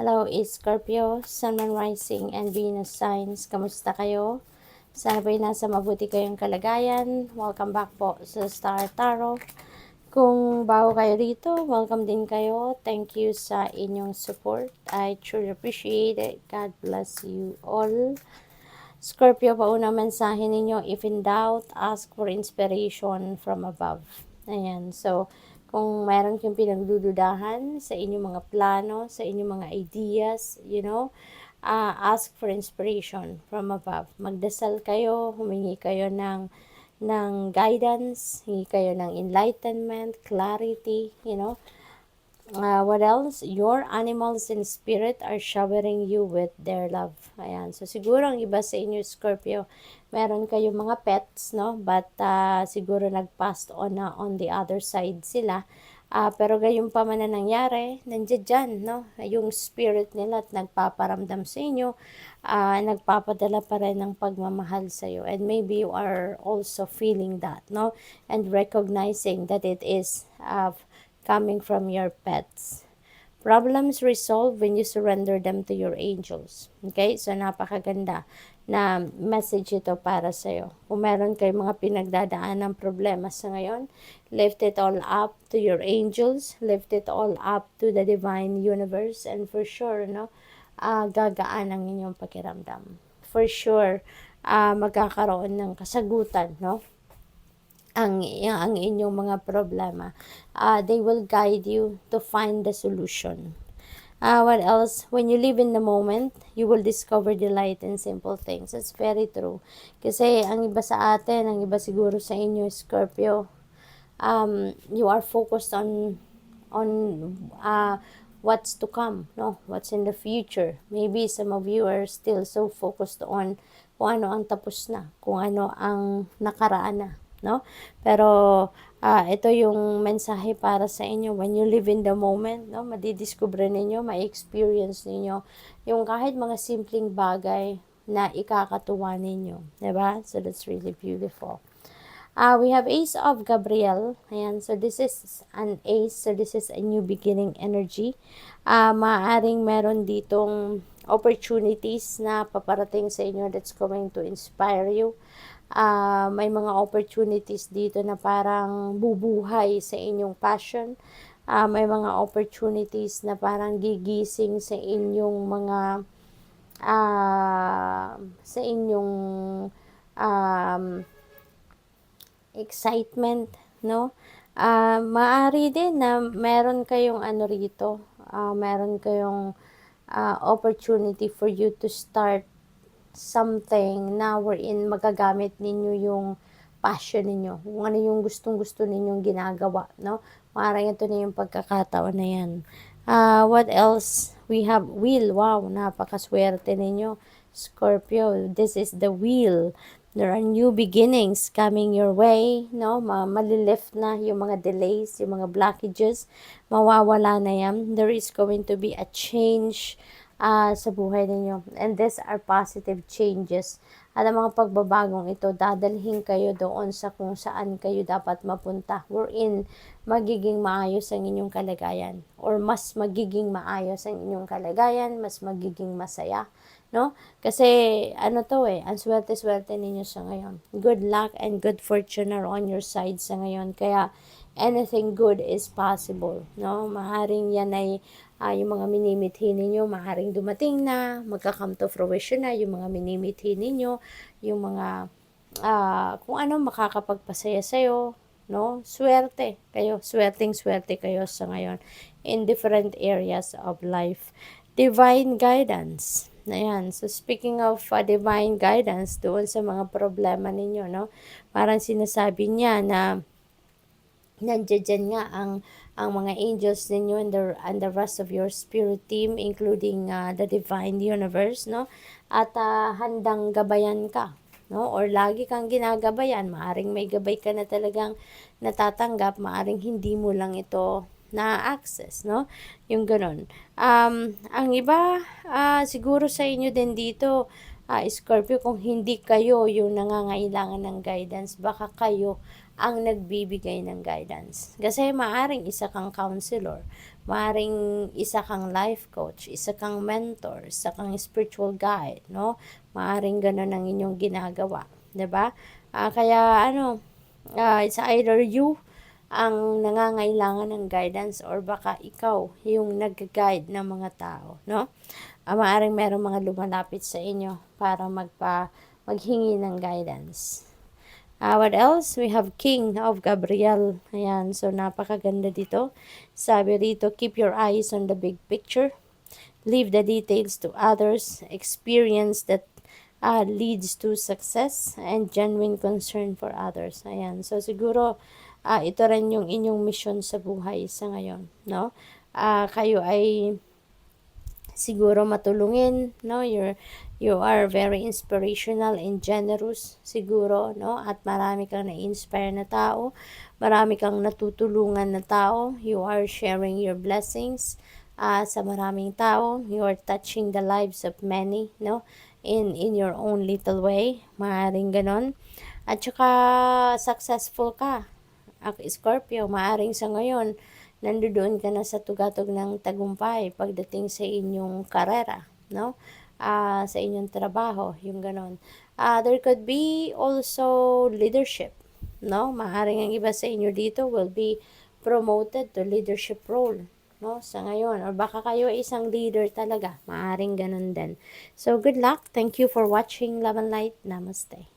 Hello, Scorpio, Sun, Moon, Rising, and Venus signs. Kamusta kayo? Sana po'y nasa mabuti kayong kalagayan. Welcome back po sa Star Tarot. Kung bago kayo dito, welcome din kayo. Thank you sa inyong support. I truly appreciate it. God bless you all. Scorpio, paunang mensahe ninyo, if in doubt, ask for inspiration from above. Ayan, so, kung meron kayong pinagdududahan sa inyong mga plano, sa inyong mga ideas, ask for inspiration from above. Magdasal kayo, humingi kayo ng guidance, hingi kayo ng enlightenment, clarity, what else? Your animals in spirit are showering you with their love. Ayan. So, siguro ang iba sa inyo, Scorpio, meron kayong mga pets, no? But, siguro nag-passed on the other side sila. Pero gayon pa man na nangyari, nandiyan dyan, no? Yung spirit nila at nagpaparamdam sa inyo, nagpapadala pa rin ng pagmamahal sa iyo. And maybe you are also feeling that, no? And recognizing that it is coming from your pets. Problems resolve when you surrender them to your angels. Okay? So, napakaganda na message ito para sa'yo. Kung meron kayong mga pinagdadaan ng problema sa ngayon, lift it all up to your angels, lift it all up to the divine universe, and for sure, gagaan ang inyong pakiramdam. For sure, magkakaroon ng kasagutan, ang inyong mga problema. They will guide you to find the solution. What else? When you live in the moment, you will discover delight in simple things. That's very true. Kasi ang iba sa atin, ang iba siguro sa inyo, Scorpio, you are focused on what's to come, no? What's in the future. Maybe some of you are still so focused on kung ano ang tapos na, kung ano ang nakaraan na, no? Pero ito yung mensahe para sa inyo. When you live in the moment, no, madidiscover ninyo, ma-experience ninyo yung kahit mga simpleng bagay na ikakatuwa ninyo, diba? So that's really beautiful. We have Ace of Gabriel. Ayan, so this is an ace. So this is a new beginning energy. Maaring meron ditong opportunities na paparating sa inyo that's going to inspire you. May mga opportunities dito na parang bubuhay sa inyong passion. May mga opportunities na parang gigising sa inyong mga sa inyong excitement, no? Maaari din na meron kayong rito, meron kayong opportunity for you to start something na wherein magagamit ninyo yung passion ninyo, kung ano yung gustong-gusto ninyong ginagawa, no? Maaaring ito na yung pagkakataon na yan. What else? We have wheel. Wow, napakaswerte ninyo, Scorpio. This is the wheel. There are new beginnings coming your way, no? Malilift na yung mga delays, yung mga blockages, mawawala na yan. There is going to be a change sa buhay ninyo. And these are positive changes. At ang mga pagbabagong ito, dadalhin kayo doon sa kung saan kayo dapat mapunta. Wherein, magiging maayos ang inyong kalagayan. Or mas magiging maayos ang inyong kalagayan, mas magiging masaya. No? Kasi, ang swerte-swerte ninyo sa ngayon. Good luck and good fortune are on your side sa ngayon. Kaya, anything good is possible, no? Maaaring yan ay yung mga minimithi ninyo, maaaring dumating na, magka-come to fruition na yung mga minimithi ninyo, yung mga kung ano makakapagpasaya sa'yo, no? Swerte kayo, swerte kayo sa ngayon in different areas of life. Divine guidance. Ayan. So, speaking of divine guidance, doon sa mga problema ninyo, no? Parang sinasabi niya na nandiyan nga ang mga angels ninyo and the rest of your spirit team, including the divine universe, no? At handang gabayan ka, no? Or lagi kang ginagabayan. Maaring may gabay ka na talagang natatanggap, maaring hindi mo lang ito na-access, no? Yung ganun. Ang iba, siguro sa inyo din dito, Scorpio, kung hindi kayo yung nangangailangan ng guidance, baka kayo ang nagbibigay ng guidance. Kasi maaring isa kang counselor, maaring isa kang life coach, isa kang mentor, isa kang spiritual guide, no? Maaring ganun ang inyong ginagawa, 'di ba? Kaya it's either you ang nangangailangan ng guidance or baka ikaw yung nag-guide ng mga tao, no? Maaaring merong mga lumalapit sa inyo para maghingi ng guidance. What else? We have King of Gabriel. Ayan, so napakaganda dito. Sabi rito, keep your eyes on the big picture. Leave the details to others. Experience that leads to success and genuine concern for others. Ayan, so siguro ito rin yung inyong mission sa buhay sa ngayon, no? Kayo ay siguro matulungin, no? You are very inspirational and generous siguro, no? At marami kang na-inspire na tao, marami kang natutulungan na tao. You are sharing your blessings sa maraming tao. You are touching the lives of many, no? In your own little way, maaring ganon. At saka successful ka, Scorpio, maaring sa ngayon nandoon ka na sa tugatog ng tagumpay pagdating sa inyong karera, no? Sa inyong trabaho, yung ganon. There could be also leadership, no? Maaaring ang iba sa inyo dito will be promoted to leadership role, no? Sa ngayon, or baka kayo ay isang leader talaga, maaaring ganon din. So, good luck. Thank you for watching Love and Light. Namaste.